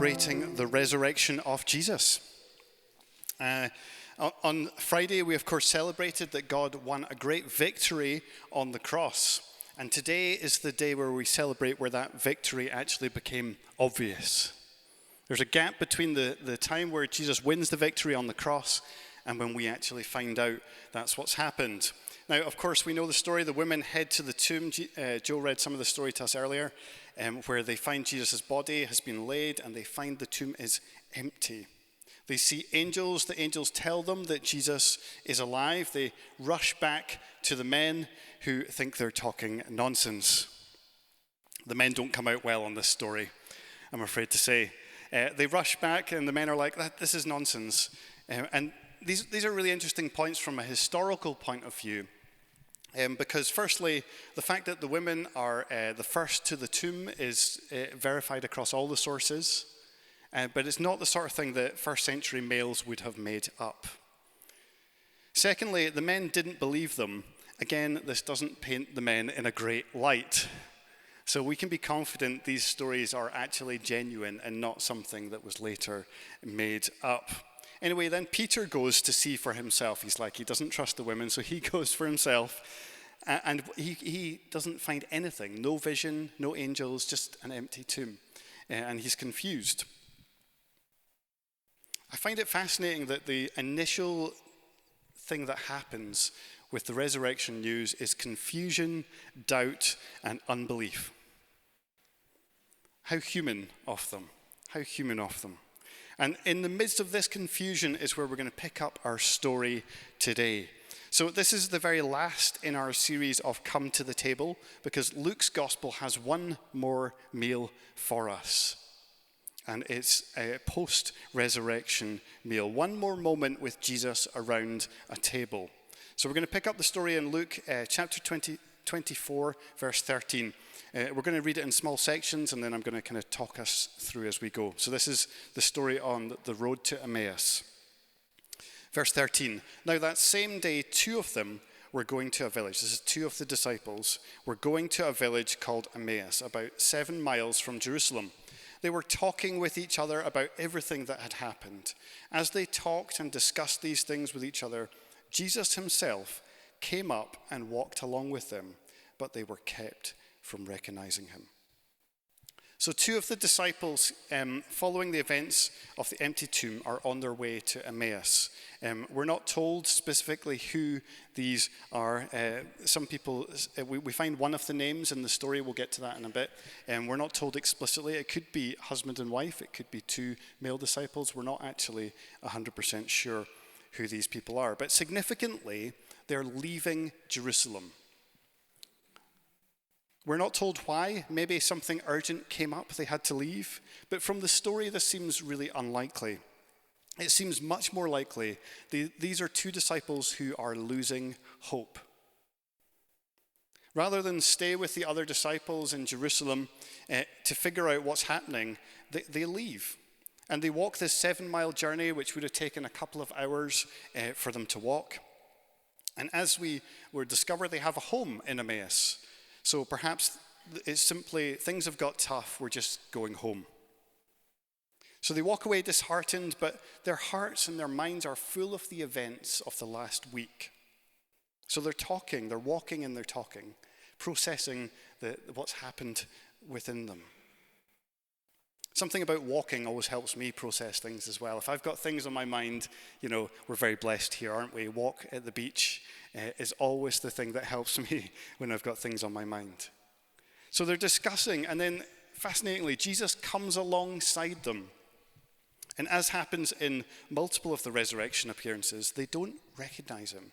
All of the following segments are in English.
celebrating the resurrection of Jesus. On Friday, we of course celebrated that God won a great victory on the cross. And today is the day where we celebrate where that victory actually became obvious. There's a gap between the time where Jesus wins the victory on the cross and when we actually find out that's what's happened. Now, of course, we know the story. The women head to the tomb. Joe read some of the story to us earlier, where they find Jesus' body has been laid and they find the tomb is empty. They see angels. The angels tell them that Jesus is alive. They rush back to the men who think they're talking nonsense. The men don't come out well on this story, I'm afraid to say. They rush back and the men are like, this is nonsense. And these are really interesting points from a historical point of view. Because firstly, the fact that the women are the first to the tomb is verified across all the sources. But it's not the sort of thing that first century males would have made up. Secondly, the men didn't believe them. Again, this doesn't paint the men in a great light. So we can be confident these stories are actually genuine and not something that was later made up. Anyway, then Peter goes to see for himself. He doesn't trust the women, so he goes for himself. And he doesn't find anything. No vision, no angels, just an empty tomb. And he's confused. I find it fascinating that the initial thing that happens with the resurrection news is confusion, doubt, and unbelief. How human of them. How human of them. And in the midst of this confusion is where we're going to pick up our story today. So this is the very last in our series of Come to the Table, because Luke's gospel has one more meal for us. And it's a post-resurrection meal. One more moment with Jesus around a table. So we're going to pick up the story in Luke chapter 24, verse 13. We're going to read it in small sections, and then I'm going to kind of talk us through as we go. So this is the story on the road to Emmaus. Verse 13. Now that same day, two of them were going to a village. This is two of the disciples. Were going to a village called Emmaus, about 7 miles from Jerusalem. They were talking with each other about everything that had happened. As they talked and discussed these things with each other, Jesus himself came up and walked along with them, but they were kept from recognizing him. So two of the disciples, following the events of the empty tomb, are on their way to Emmaus. We're not told specifically who these are. Some people, we find one of the names in the story. We'll get to that in a bit. We're not told explicitly. It could be husband and wife. It could be two male disciples. We're not actually 100% sure who these people are. But significantly, they're leaving Jerusalem. We're not told why. Maybe something urgent came up. They had to leave. But from the story, this seems really unlikely. It seems much more likely these are two disciples who are losing hope. Rather than stay with the other disciples in Jerusalem to figure out what's happening, they leave. And they walk this 7-mile journey, which would have taken a couple of hours for them to walk. And as we were discovered, they have a home in Emmaus. So perhaps it's simply, things have got tough, we're just going home. So they walk away disheartened, but their hearts and their minds are full of the events of the last week. So they're walking and they're talking, processing what's happened within them. Something about walking always helps me process things as well. If I've got things on my mind, we're very blessed here, aren't we? Walk at the beach is always the thing that helps me when I've got things on my mind. So they're discussing, and then fascinatingly, Jesus comes alongside them. And as happens in multiple of the resurrection appearances, they don't recognize him.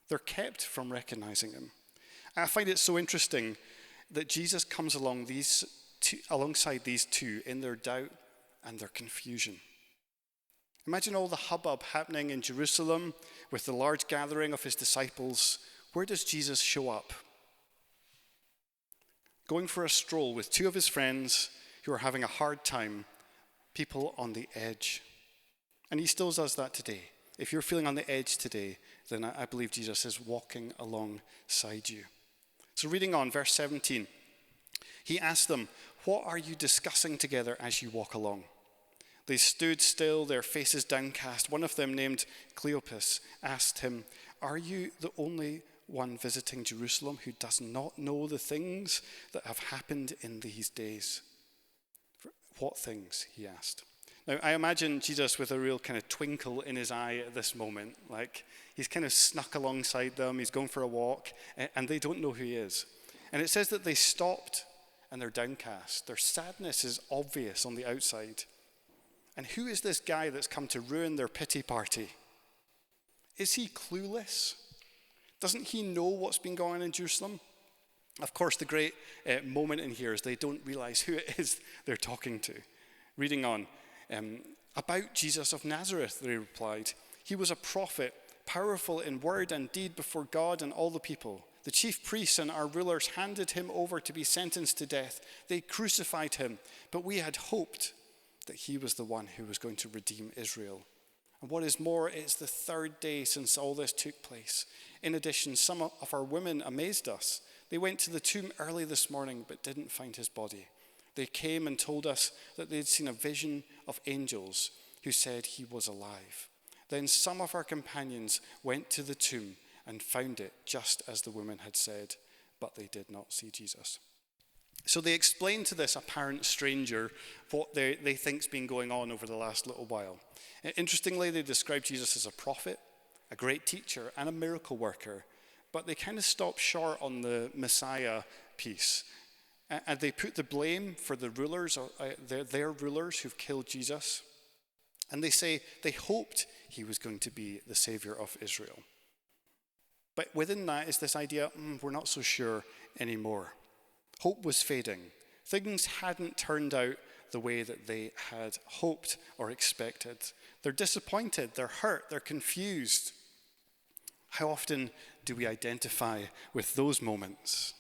They're kept from recognizing him. I find it so interesting that Jesus comes alongside these two in their doubt and their confusion. Imagine all the hubbub happening in Jerusalem with the large gathering of his disciples. Where does Jesus show up? Going for a stroll with two of his friends who are having a hard time, people on the edge. And he still does that today. If you're feeling on the edge today, then I believe Jesus is walking alongside you. So reading on, verse 17. He asked them, what are you discussing together as you walk along?" They stood still, their faces downcast. One of them, named Cleopas, asked him, "Are you the only one visiting Jerusalem who does not know the things that have happened in these days?" "What things?" he asked. Now, I imagine Jesus with a real kind of twinkle in his eye at this moment. Like, he's kind of snuck alongside them, he's going for a walk, and they don't know who he is. And it says that they stopped and they're downcast. Their sadness is obvious on the outside. And who is this guy that's come to ruin their pity party? Is he clueless? Doesn't he know what's been going on in Jerusalem? Of course, the great moment in here is they don't realize who it is they're talking to. Reading on, "About Jesus of Nazareth," they replied. "He was a prophet, powerful in word and deed before God and all the people. The chief priests and our rulers handed him over to be sentenced to death. They crucified him, but we had hoped that he was the one who was going to redeem Israel. And what is more, it's the third day since all this took place. In addition, some of our women amazed us. They went to the tomb early this morning but didn't find his body. They came and told us that they'd seen a vision of angels who said he was alive. Then some of our companions went to the tomb and found it just as the women had said, but they did not see Jesus." So they explain to this apparent stranger what they think's been going on over the last little while. Interestingly, they describe Jesus as a prophet, a great teacher, and a miracle worker. But they kind of stop short on the Messiah piece. And they put the blame for the rulers, their rulers who've killed Jesus. And they say they hoped he was going to be the savior of Israel. But within that is this idea, we're not so sure anymore. Hope was fading. Things hadn't turned out the way that they had hoped or expected. They're disappointed, they're hurt, they're confused. How often do we identify with those moments?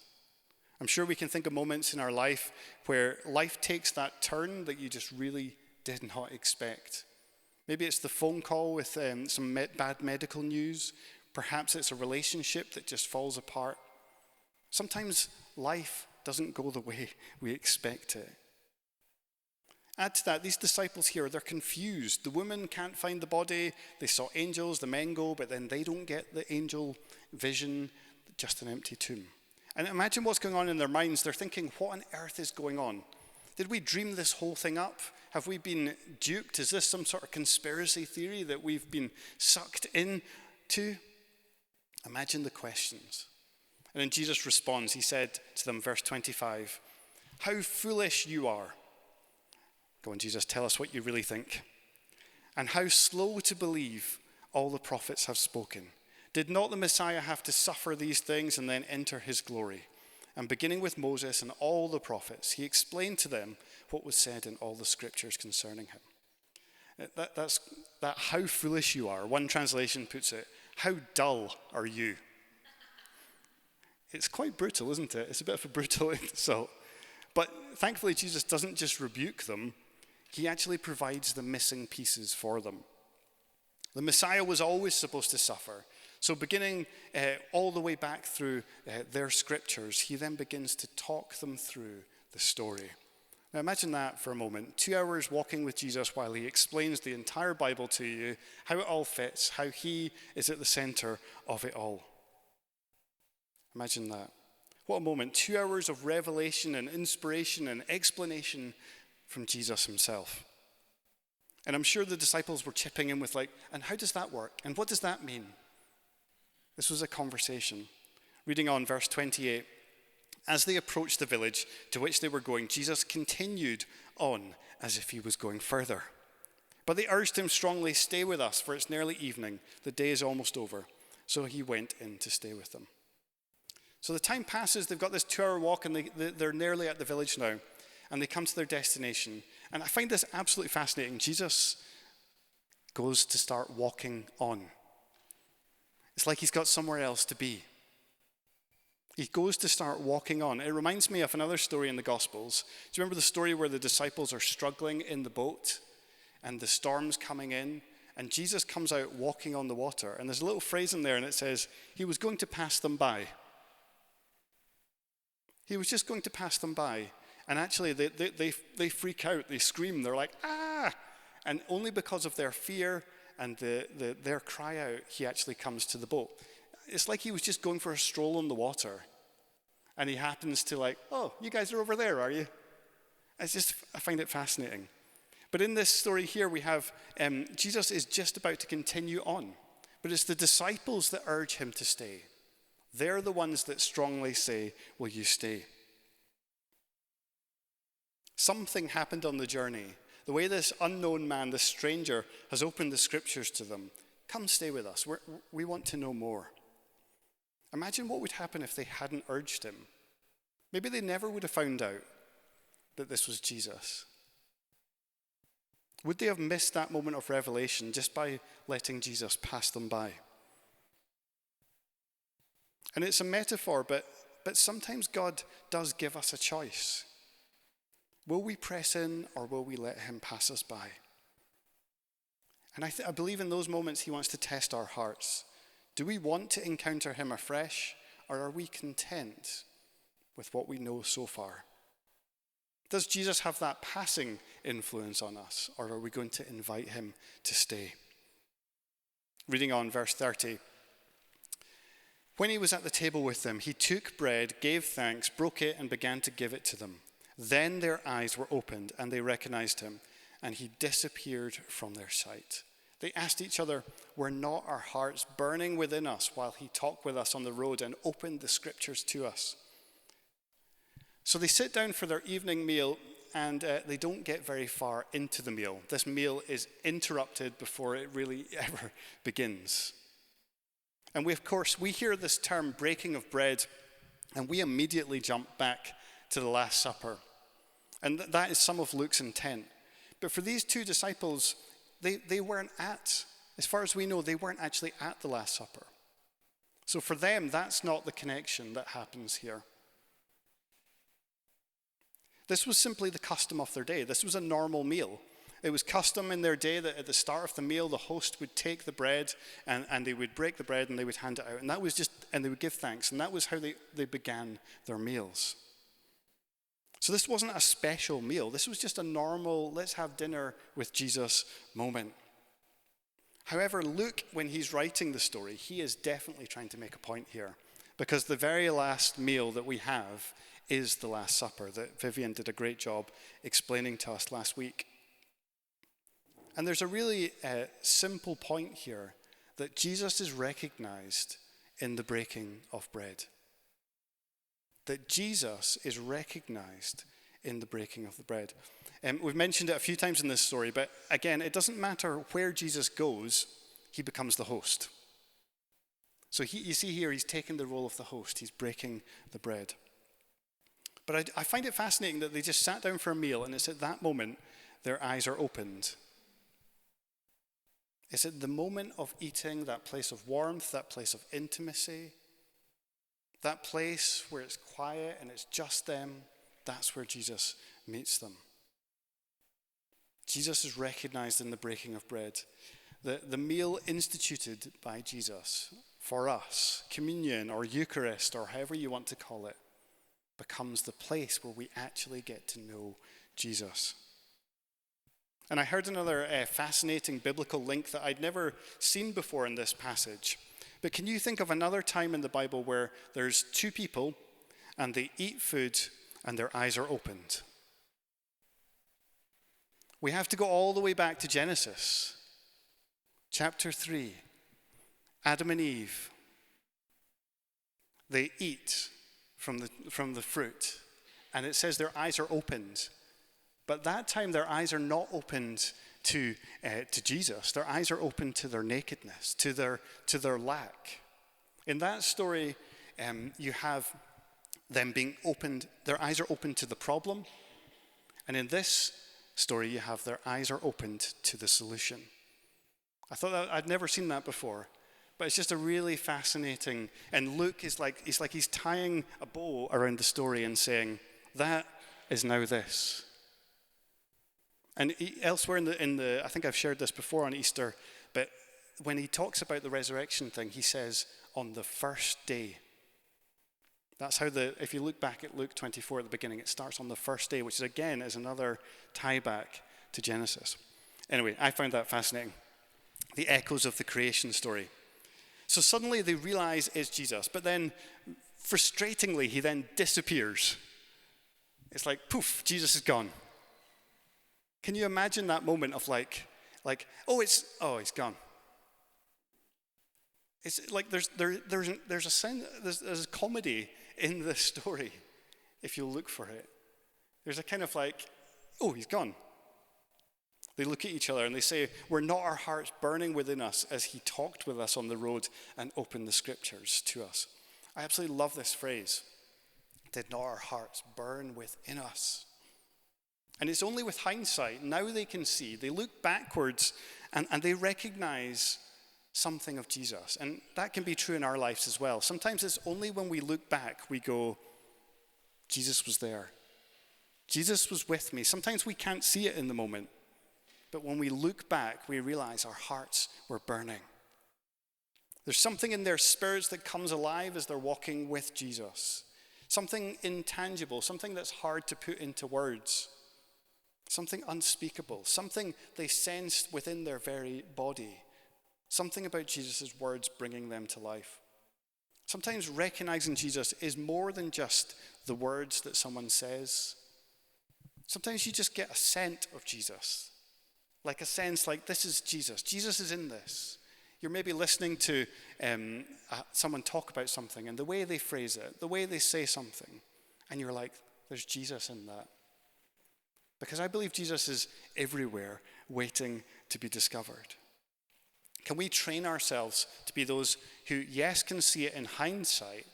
I'm sure we can think of moments in our life where life takes that turn that you just really did not expect. Maybe it's the phone call with some bad medical news. Perhaps it's a relationship that just falls apart. Sometimes life doesn't go the way we expect it. Add to that, these disciples here, they're confused. The women can't find the body. They saw angels, the men go, but then they don't get the angel vision, just an empty tomb. And imagine what's going on in their minds. They're thinking, what on earth is going on? Did we dream this whole thing up? Have we been duped? Is this some sort of conspiracy theory that we've been sucked into? Imagine the questions. And then Jesus responds. He said to them, verse 25, "How foolish you are." Go on, Jesus, tell us what you really think. "And how slow to believe all the prophets have spoken. Did not the Messiah have to suffer these things and then enter his glory?" And beginning with Moses and all the prophets, he explained to them what was said in all the scriptures concerning him. That's how foolish you are. One translation puts it, "How dull are you?" It's quite brutal, isn't it? It's a bit of a brutal insult. But thankfully, Jesus doesn't just rebuke them. He actually provides the missing pieces for them. The Messiah was always supposed to suffer. So beginning all the way back through their scriptures, he then begins to talk them through the story. Now imagine that for a moment. 2 hours walking with Jesus while he explains the entire Bible to you, how it all fits, how he is at the center of it all. Imagine that. What a moment. 2 hours of revelation and inspiration and explanation from Jesus himself. And I'm sure the disciples were chipping in with like, and how does that work? And what does that mean? This was a conversation. Reading on, verse 28. As they approached the village to which they were going, Jesus continued on as if he was going further. But they urged him strongly, "Stay with us, for it's nearly evening. The day is almost over." So he went in to stay with them. So the time passes, they've got this 2-hour walk, and they're nearly at the village now. And they come to their destination. And I find this absolutely fascinating. Jesus goes to start walking on. It's like he's got somewhere else to be. He goes to start walking on. It reminds me of another story in the Gospels. Do you remember the story where the disciples are struggling in the boat and the storm's coming in? And Jesus comes out walking on the water. And there's a little phrase in there and it says, he was going to pass them by. He was just going to pass them by. And actually, they freak out, they scream, they're like, ah! And only because of their fear and their cry out, he actually comes to the boat. It's like he was just going for a stroll on the water. And he happens to like, oh, you guys are over there, are you? I find it fascinating. But in this story here, we have Jesus is just about to continue on. But it's the disciples that urge him to stay. They're the ones that strongly say, will you stay? Something happened on the journey. The way this unknown man, this stranger, has opened the scriptures to them. Come stay with us. We want to know more. Imagine what would happen if they hadn't urged him. Maybe they never would have found out that this was Jesus. Would they have missed that moment of revelation just by letting Jesus pass them by? And it's a metaphor, but sometimes God does give us a choice. Will we press in or will we let him pass us by? And I believe in those moments he wants to test our hearts. Do we want to encounter him afresh, or are we content with what we know so far? Does Jesus have that passing influence on us, or are we going to invite him to stay? Reading on, verse 30. When he was at the table with them, he took bread, gave thanks, broke it, and began to give it to them. Then their eyes were opened, and they recognized him, and he disappeared from their sight. They asked each other, were not our hearts burning within us while he talked with us on the road and opened the scriptures to us? So they sit down for their evening meal, and they don't get very far into the meal. This meal is interrupted before it really ever begins. And of course, we hear this term breaking of bread, and we immediately jump back to the Last Supper. And that is some of Luke's intent. But for these two disciples, they weren't as far as we know, they weren't actually at the Last Supper. So for them, that's not the connection that happens here. This was simply the custom of their day. This was a normal meal. It was custom in their day that at the start of the meal, the host would take the bread and they would break the bread and they would hand it out. And they would give thanks. And that was how they began their meals. So this wasn't a special meal. This was just a normal, let's have dinner with Jesus moment. However, Luke, when he's writing the story, he is definitely trying to make a point here. Because the very last meal that we have is the Last Supper that Vivian did a great job explaining to us last week. And there's a really simple point here that Jesus is recognized in the breaking of bread. That Jesus is recognized in the breaking of the bread. We've mentioned it a few times in this story, but again, it doesn't matter where Jesus goes, he becomes the host. So you see here, he's taking the role of the host. He's breaking the bread. But I find it fascinating that they just sat down for a meal, and it's at that moment their eyes are opened. It's at the moment of eating, that place of warmth, that place of intimacy, that place where it's quiet and it's just them, that's where Jesus meets them. Jesus is recognized in the breaking of bread. The meal instituted by Jesus for us, communion or Eucharist or however you want to call it, becomes the place where we actually get to know Jesus. And I heard another fascinating biblical link that I'd never seen before in this passage. But can you think of another time in the Bible where there's two people and they eat food and their eyes are opened? We have to go all the way back to Genesis, chapter 3. Adam and Eve, they eat from the fruit, and it says their eyes are opened. But that time their eyes are not opened to Jesus. Their eyes are open to their nakedness, to their lack. In that story, you have them being opened, their eyes are open to the problem. And in this story, you have their eyes are opened to the solution. I thought that I'd never seen that before. But it's just a really fascinating, and Luke is like he's tying a bow around the story and saying, that is now this. And elsewhere in the, I think I've shared this before on Easter, but when he talks about the resurrection thing, he says, on the first day. That's how if you look back at Luke 24 at the beginning, it starts on the first day, which is again is another tie back to Genesis. Anyway, I found that fascinating. The echoes of the creation story. So suddenly they realize it's Jesus, but then frustratingly, he then disappears. It's like, poof, Jesus is gone. Can you imagine that moment of like, he's gone. It's like there's a comedy in this story, if you look for it. There's a kind of like, oh, he's gone. They look at each other and they say, were not our hearts burning within us as he talked with us on the road and opened the scriptures to us? I absolutely love this phrase. Did not our hearts burn within us? And it's only with hindsight, now they can see, they look backwards and they recognize something of Jesus. And that can be true in our lives as well. Sometimes it's only when we look back, we go, Jesus was there. Jesus was with me. Sometimes we can't see it in the moment. But when we look back, we realize our hearts were burning. There's something in their spirits that comes alive as they're walking with Jesus. Something intangible, something that's hard to put into words. Something unspeakable, something they sensed within their very body. Something about Jesus' words bringing them to life. Sometimes recognizing Jesus is more than just the words that someone says. Sometimes you just get a scent of Jesus. Like a sense like, this is Jesus. Jesus is in this. You're maybe listening to someone talk about something, and the way they phrase it, the way they say something, and you're like, there's Jesus in that. Because I believe Jesus is everywhere, waiting to be discovered. Can we train ourselves to be those who, yes, can see it in hindsight,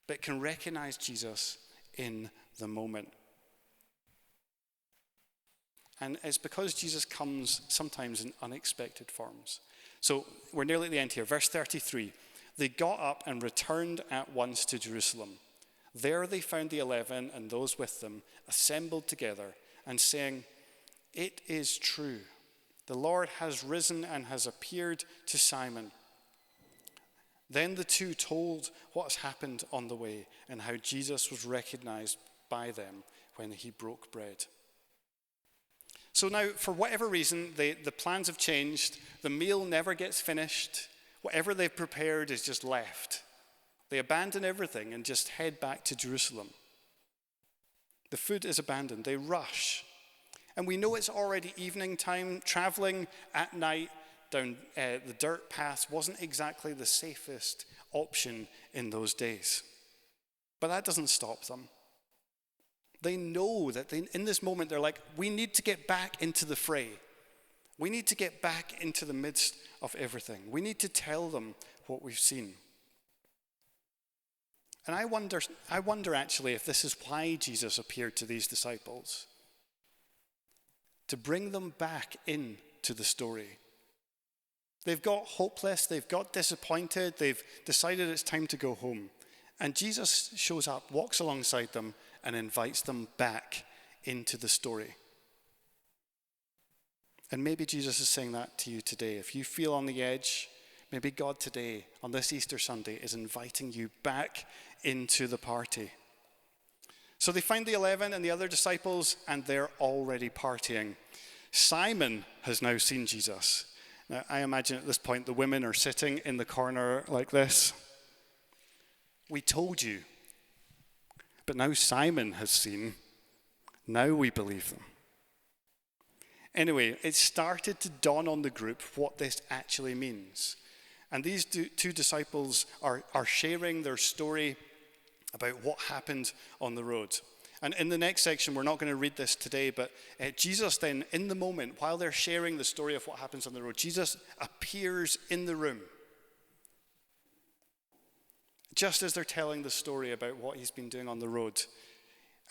but can recognize Jesus in the moment? And it's because Jesus comes sometimes in unexpected forms. So we're nearly at the end here. Verse 33. They got up and returned at once to Jerusalem. There they found the 11 and those with them assembled together and saying, "It is true. The Lord has risen and has appeared to Simon." Then the two told what has happened on the way and how Jesus was recognized by them when he broke bread. So now, for whatever reason, the plans have changed. The meal never gets finished. Whatever they've prepared is just left. They abandon everything and just head back to Jerusalem. The food is abandoned. They rush. And we know it's already evening time. Traveling at night down the dirt paths wasn't exactly the safest option in those days. But that doesn't stop them. They know that in this moment, they're like, we need to get back into the fray. We need to get back into the midst of everything. We need to tell them what we've seen. And I wonder actually if this is why Jesus appeared to these disciples. To bring them back into the story. They've got hopeless, they've got disappointed, they've decided it's time to go home. And Jesus shows up, walks alongside them, and invites them back into the story. And maybe Jesus is saying that to you today. If you feel on the edge, maybe God today, on this Easter Sunday, is inviting you back into the party. So they find the 11 and the other disciples, and they're already partying. Simon has now seen Jesus. Now, I imagine at this point the women are sitting in the corner like this. We told you. But now Simon has seen. Now we believe them. Anyway, it started to dawn on the group what this actually means. And these two disciples are sharing their story about what happened on the road. And in the next section, we're not going to read this today, but Jesus then, in the moment, while they're sharing the story of what happens on the road, Jesus appears in the room. Just as they're telling the story about what he's been doing on the road.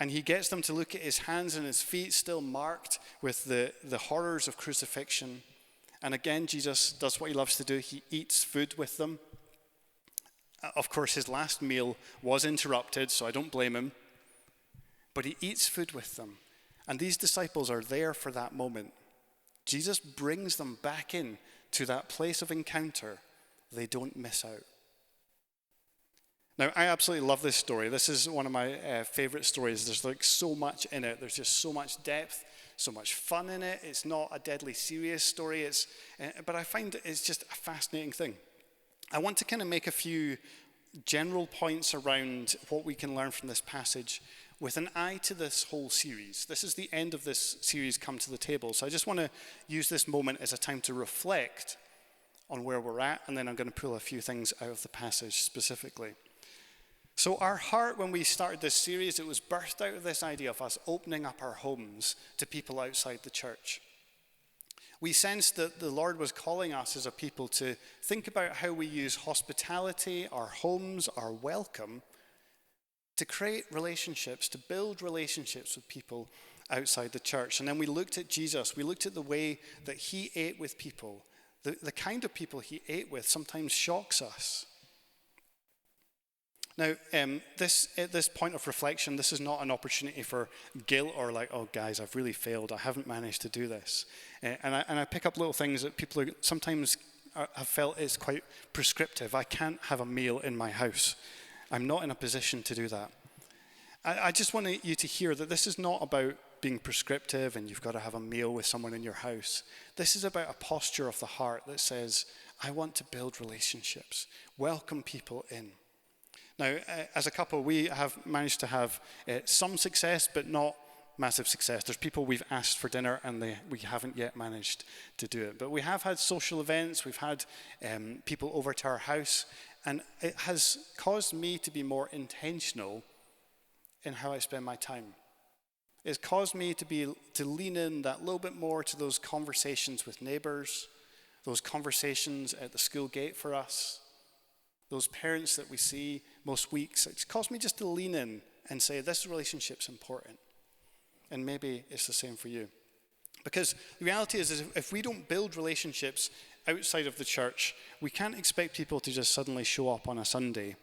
And he gets them to look at his hands and his feet, still marked with the horrors of crucifixion. And again, Jesus does what he loves to do. He eats food with them. Of course, his last meal was interrupted, so I don't blame him. But he eats food with them. And these disciples are there for that moment. Jesus brings them back in to that place of encounter. They don't miss out. Now, I absolutely love this story. This is one of my favorite stories. There's like so much in it. There's just so much depth, so much fun in it. It's not a deadly serious story. But I find it's just a fascinating thing. I want to kind of make a few general points around what we can learn from this passage with an eye to this whole series. This is the end of this series, Come to the Table. So I just want to use this moment as a time to reflect on where we're at, and then I'm going to pull a few things out of the passage specifically. So our heart, when we started this series, it was birthed out of this idea of us opening up our homes to people outside the church. We sensed that the Lord was calling us as a people to think about how we use hospitality, our homes, our welcome, to create relationships, to build relationships with people outside the church. And then we looked at Jesus. We looked at the way that he ate with people. The kind of people he ate with sometimes shocks us. Now, at this point of reflection, this is not an opportunity for guilt or like, oh, guys, I've really failed. I haven't managed to do this. And I pick up little things that people sometimes have felt is quite prescriptive. I can't have a meal in my house. I'm not in a position to do that. I just want you to hear that this is not about being prescriptive and you've got to have a meal with someone in your house. This is about a posture of the heart that says, I want to build relationships, welcome people in. Now, as a couple, we have managed to have some success, but not massive success. There's people we've asked for dinner and we haven't yet managed to do it. But we have had social events, we've had people over to our house, and it has caused me to be more intentional in how I spend my time. It's caused me to lean in that little bit more to those conversations with neighbors, those conversations at the school gate for us, those parents that we see most weeks. It's caused me just to lean in and say, this relationship's important. And maybe it's the same for you. Because the reality is if we don't build relationships outside of the church, we can't expect people to just suddenly show up on a Sunday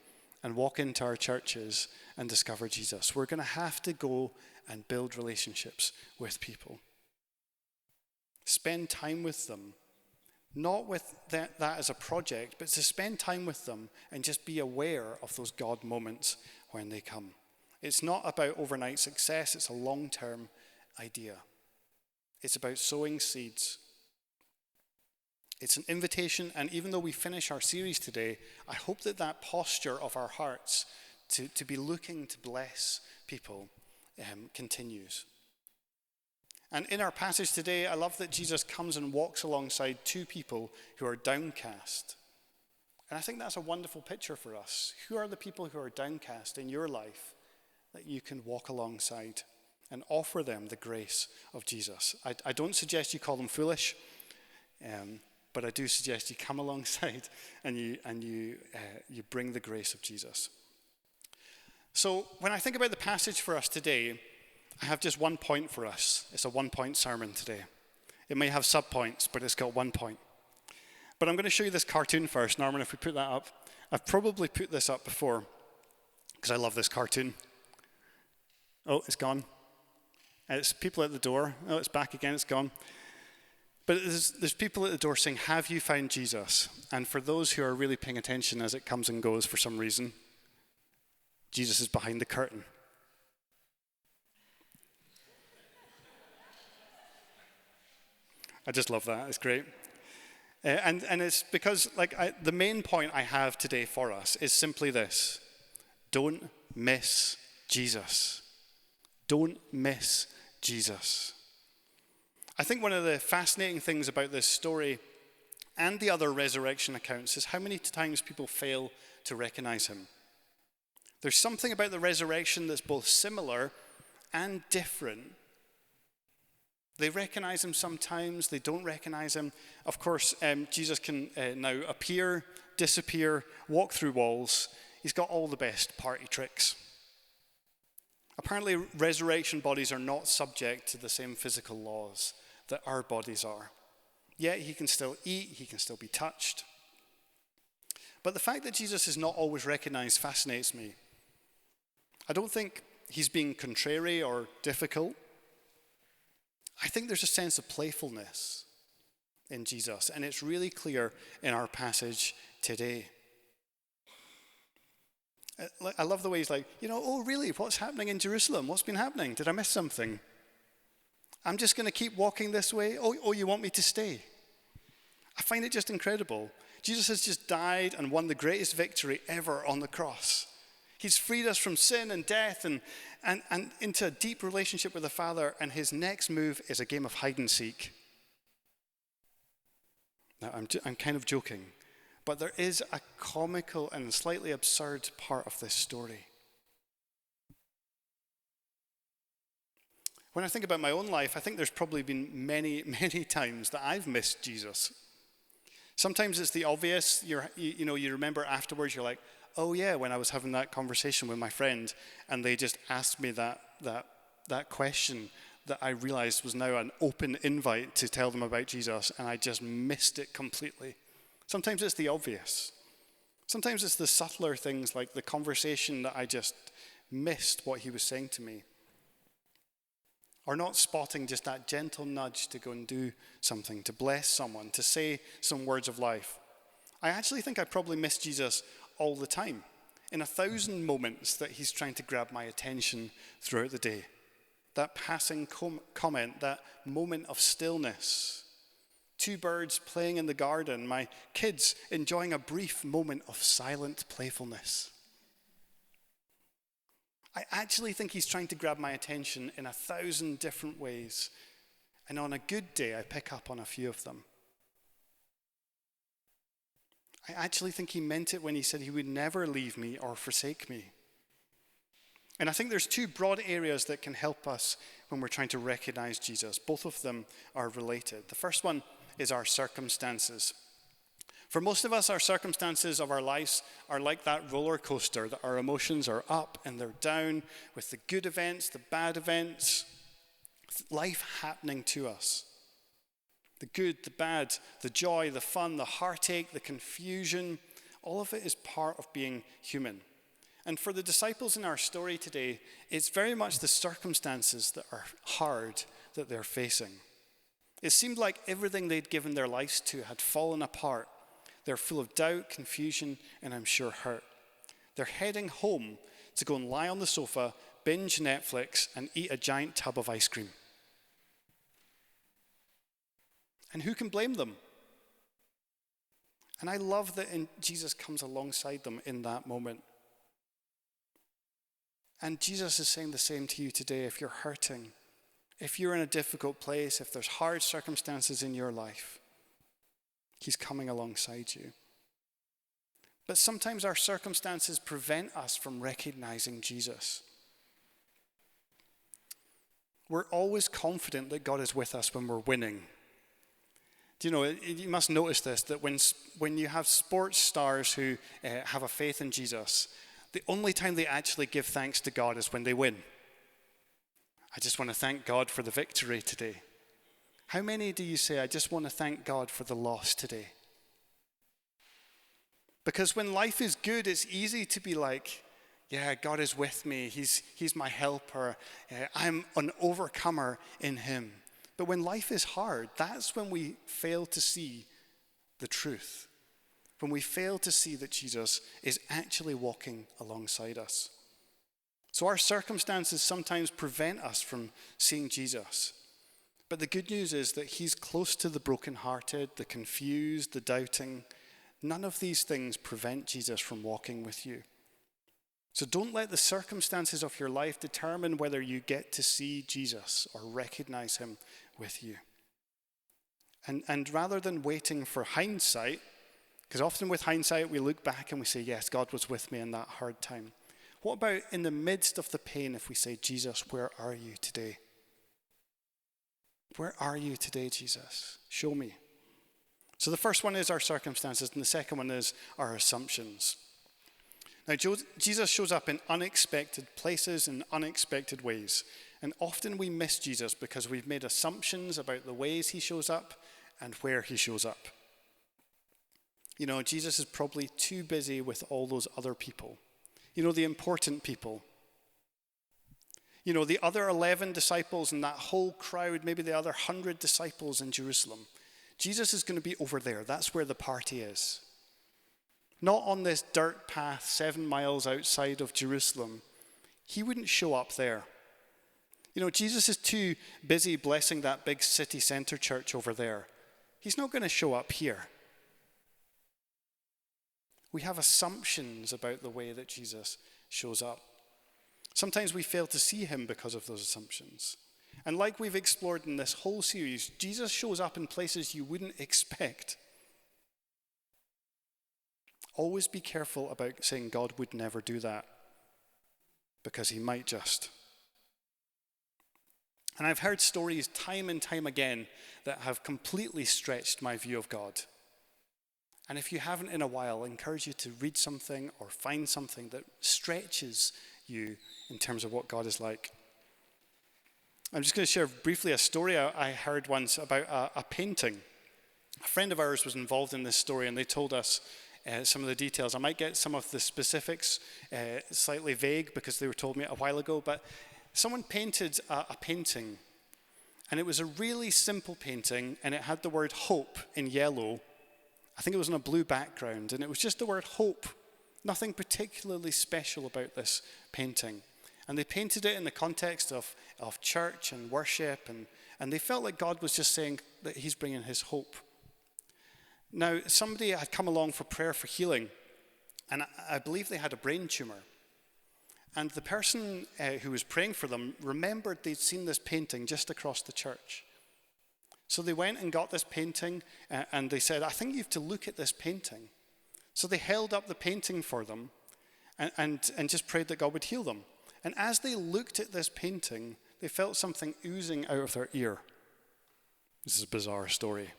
and walk into our churches and discover Jesus. We're going to have to go and build relationships with people. Spend time with them. Not with that as a project, but to spend time with them and just be aware of those God moments when they come. It's not about overnight success, it's a long-term idea. It's about sowing seeds. It's an invitation, and even though we finish our series today, I hope that posture of our hearts to be looking to bless people continues. And in our passage today, I love that Jesus comes and walks alongside two people who are downcast. And I think that's a wonderful picture for us. Who are the people who are downcast in your life that you can walk alongside and offer them the grace of Jesus? I don't suggest you call them foolish, but I do suggest you come alongside and you bring the grace of Jesus. So when I think about the passage for us today, I have just one point for us. It's a one-point sermon today. It may have sub-points, but it's got one point. But I'm going to show you this cartoon first. Norman, if we put that up. I've probably put this up before because I love this cartoon. Oh, it's gone. It's people at the door. Oh, it's back again. It's gone. But there's people at the door saying, have you found Jesus? And for those who are really paying attention as it comes and goes for some reason, Jesus is behind the curtain. I just love that. It's great. And it's because the main point I have today for us is simply this. Don't miss Jesus. Don't miss Jesus. I think one of the fascinating things about this story and the other resurrection accounts is how many times people fail to recognize him. There's something about the resurrection that's both similar and different. They recognize him sometimes, they don't recognize him. Of course, Jesus can now appear, disappear, walk through walls. He's got all the best party tricks. Apparently, resurrection bodies are not subject to the same physical laws that our bodies are. Yet he can still eat, he can still be touched. But the fact that Jesus is not always recognized fascinates me. I don't think he's being contrary or difficult. I think there's a sense of playfulness in Jesus, and it's really clear in our passage today. I love the way he's like, oh, really? What's happening in Jerusalem? What's been happening? Did I miss something? I'm just going to keep walking this way. Oh, you want me to stay? I find it just incredible. Jesus has just died and won the greatest victory ever on the cross. He's freed us from sin and death and into a deep relationship with the Father, and his next move is a game of hide and seek. Now, I'm kind of joking, but there is a comical and slightly absurd part of this story. When I think about my own life, I think there's probably been many, many times that I've missed Jesus. Sometimes it's the obvious. You remember afterwards, you're like, oh yeah, when I was having that conversation with my friend, and they just asked me that question that I realized was now an open invite to tell them about Jesus, and I just missed it completely. Sometimes it's the obvious. Sometimes it's the subtler things, like the conversation that I just missed what he was saying to me. Or not spotting just that gentle nudge to go and do something, to bless someone, to say some words of life. I actually think I probably miss Jesus all the time, in 1,000 moments that he's trying to grab my attention throughout the day. That passing comment, that moment of stillness, 2 birds playing in the garden, my kids enjoying a brief moment of silent playfulness. I actually think he's trying to grab my attention in 1,000 different ways. And on a good day, I pick up on a few of them. I actually think he meant it when he said he would never leave me or forsake me. And I think there's 2 broad areas that can help us when we're trying to recognize Jesus. Both of them are related. The first one is our circumstances. For most of us, our circumstances of our lives are like that roller coaster, that our emotions are up and they're down, with the good events, the bad events, life happening to us. The good, the bad, the joy, the fun, the heartache, the confusion, all of it is part of being human. And for the disciples in our story today, it's very much the circumstances that are hard that they're facing. It seemed like everything they'd given their lives to had fallen apart. They're full of doubt, confusion, and I'm sure hurt. They're heading home to go and lie on the sofa, binge Netflix, and eat a giant tub of ice cream. And who can blame them? And I love that Jesus comes alongside them in that moment. And Jesus is saying the same to you today. If you're hurting, if you're in a difficult place, if there's hard circumstances in your life, he's coming alongside you. But sometimes our circumstances prevent us from recognizing Jesus. We're always confident that God is with us when we're winning. Do you know, you must notice this, that when you have sports stars who have a faith in Jesus, the only time they actually give thanks to God is when they win. I just want to thank God for the victory today. How many do you say, I just want to thank God for the loss today? Because when life is good, it's easy to be like, yeah, God is with me. He's my helper. I'm an overcomer in him. But when life is hard, that's when we fail to see the truth. When we fail to see that Jesus is actually walking alongside us. So our circumstances sometimes prevent us from seeing Jesus. But the good news is that he's close to the brokenhearted, the confused, the doubting. None of these things prevent Jesus from walking with you. So don't let the circumstances of your life determine whether you get to see Jesus or recognize him with you. And rather than waiting for hindsight, because often with hindsight we look back and we say, yes, God was with me in that hard time. What about in the midst of the pain if we say, Jesus, where are you today? Where are you today, Jesus? Show me. So the first one is our circumstances, and the second one is our assumptions. Now, Jesus shows up in unexpected places and unexpected ways. And often we miss Jesus because we've made assumptions about the ways he shows up and where he shows up. You know, Jesus is probably too busy with all those other people. You know, the important people. You know, the other 11 disciples and that whole crowd, maybe the other 100 disciples in Jerusalem. Jesus is going to be over there. That's where the party is. not on this dirt path 7 miles outside of Jerusalem, he wouldn't show up there. You know, Jesus is too busy blessing that big city center church over there. He's not going to show up here. We have assumptions about the way that Jesus shows up. Sometimes we fail to see him because of those assumptions. And like we've explored in this whole series, Jesus shows up in places you wouldn't expect. Always be careful about saying God would never do that, because he might just. And I've heard stories time and time again that have completely stretched my view of God. And if you haven't in a while, I encourage you to read something or find something that stretches you in terms of what God is like. I'm just going to share briefly a story I heard once about a painting. A friend of ours was involved in this story, and they told us some of the details. I might get some of the specifics slightly vague because they were told me a while ago, but someone painted a painting, and it was a really simple painting, and it had the word hope in yellow. I think it was on a blue background, and it was just the word hope. Nothing particularly special about this painting. And they painted it in the context of church and worship, and they felt like God was just saying that he's bringing his hope. Now, somebody had come along for prayer for healing, and I believe they had a brain tumor. And the person who was praying for them remembered they'd seen this painting just across the church. So they went and got this painting, and they said, I think you have to look at this painting. So they held up the painting for them and just prayed that God would heal them. And as they looked at this painting, they felt something oozing out of their ear. This is a bizarre story.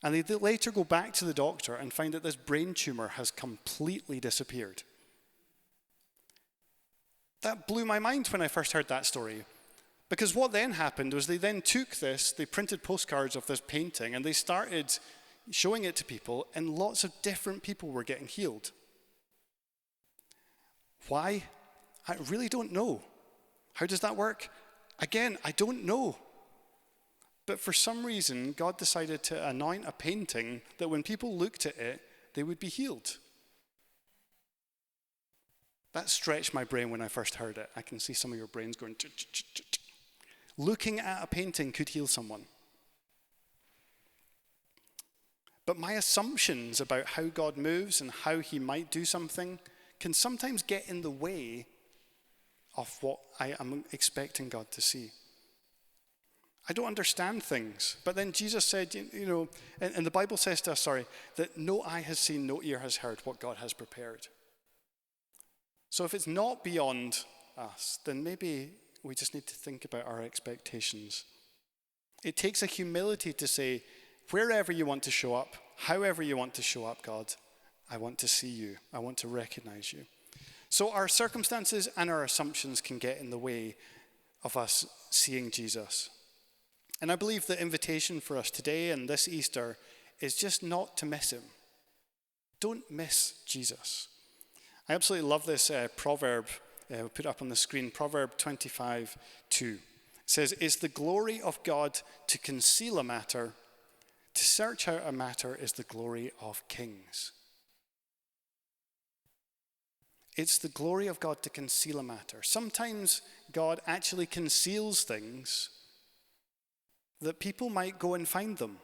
And they later go back to the doctor and find that this brain tumor has completely disappeared. That blew my mind when I first heard that story. Because what then happened was they then took this, they printed postcards of this painting, and they started showing it to people, and lots of different people were getting healed. Why? I really don't know. How does that work? Again, I don't know. But for some reason, God decided to anoint a painting that when people looked at it, they would be healed. That stretched my brain when I first heard it. I can see some of your brains going, ch-ch-ch-ch. Looking at a painting could heal someone. But my assumptions about how God moves and how he might do something can sometimes get in the way of what I am expecting God to see. I don't understand things. But then Jesus said, you know, and the Bible says to us, that no eye has seen, no ear has heard what God has prepared. So if it's not beyond us, then maybe we just need to think about our expectations. It takes a humility to say, wherever you want to show up, however you want to show up, God, I want to see you. I want to recognize you. So our circumstances and our assumptions can get in the way of us seeing Jesus. And I believe the invitation for us today and this Easter is just not to miss him. Don't miss Jesus. I absolutely love this proverb. We'll put it up on the screen. Proverb 25:2. It says, "It's the glory of God to conceal a matter. To search out a matter is the glory of kings." It's the glory of God to conceal a matter. Sometimes God actually conceals things that people might go and find them.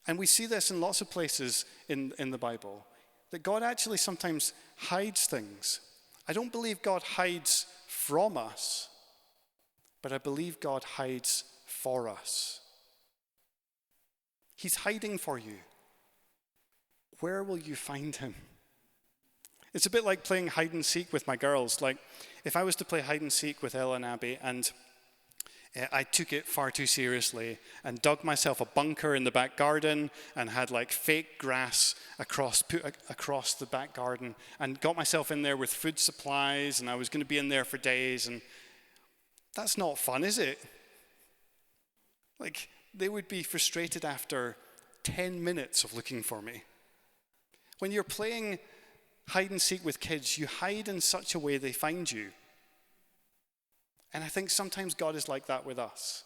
And we see this in lots of places in the Bible, that God actually sometimes hides things. I don't believe God hides from us, but I believe God hides for us. He's hiding for you. Where will you find him? It's a bit like playing hide and seek with my girls. Like, if I was to play hide and seek with Ella and Abby, and I took it far too seriously and dug myself a bunker in the back garden and had like fake grass put across the back garden and got myself in there with food supplies, and I was going to be in there for days, and that's not fun, is it? Like, they would be frustrated after 10 minutes of looking for me. When you're playing hide and seek with kids, you hide in such a way they find you. And I think sometimes God is like that with us.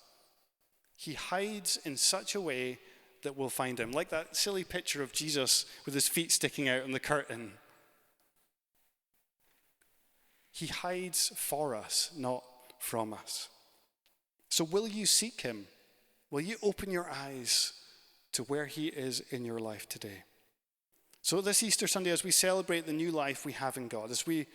He hides in such a way that we'll find him. Like that silly picture of Jesus with his feet sticking out on the curtain. He hides for us, not from us. So will you seek him? Will you open your eyes to where he is in your life today? So this Easter Sunday, as we celebrate the new life we have in God, as we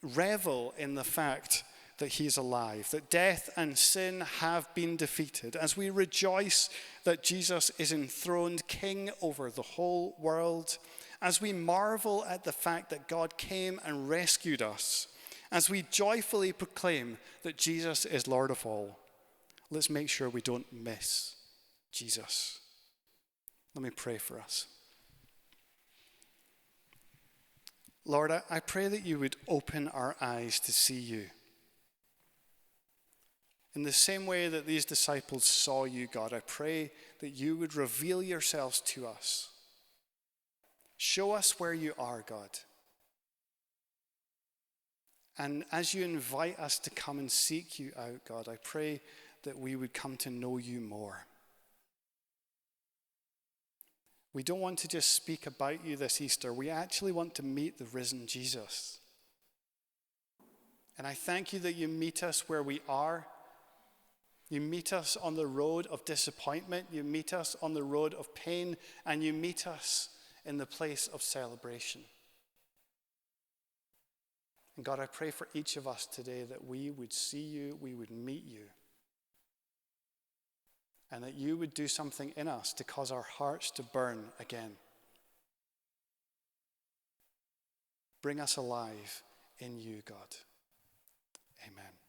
revel in the fact that he's alive, that death and sin have been defeated, as we rejoice that Jesus is enthroned king over the whole world, as we marvel at the fact that God came and rescued us, as we joyfully proclaim that Jesus is Lord of all, let's make sure we don't miss Jesus. Let me pray for us. Lord, I pray that you would open our eyes to see you. In the same way that these disciples saw you, God, I pray that you would reveal yourselves to us. Show us where you are, God. And as you invite us to come and seek you out, God, I pray that we would come to know you more. We don't want to just speak about you this Easter. We actually want to meet the risen Jesus. And I thank you that you meet us where we are. You meet us on the road of disappointment. You meet us on the road of pain. And you meet us in the place of celebration. And God, I pray for each of us today that we would see you, we would meet you, and that you would do something in us to cause our hearts to burn again. Bring us alive in you, God. Amen.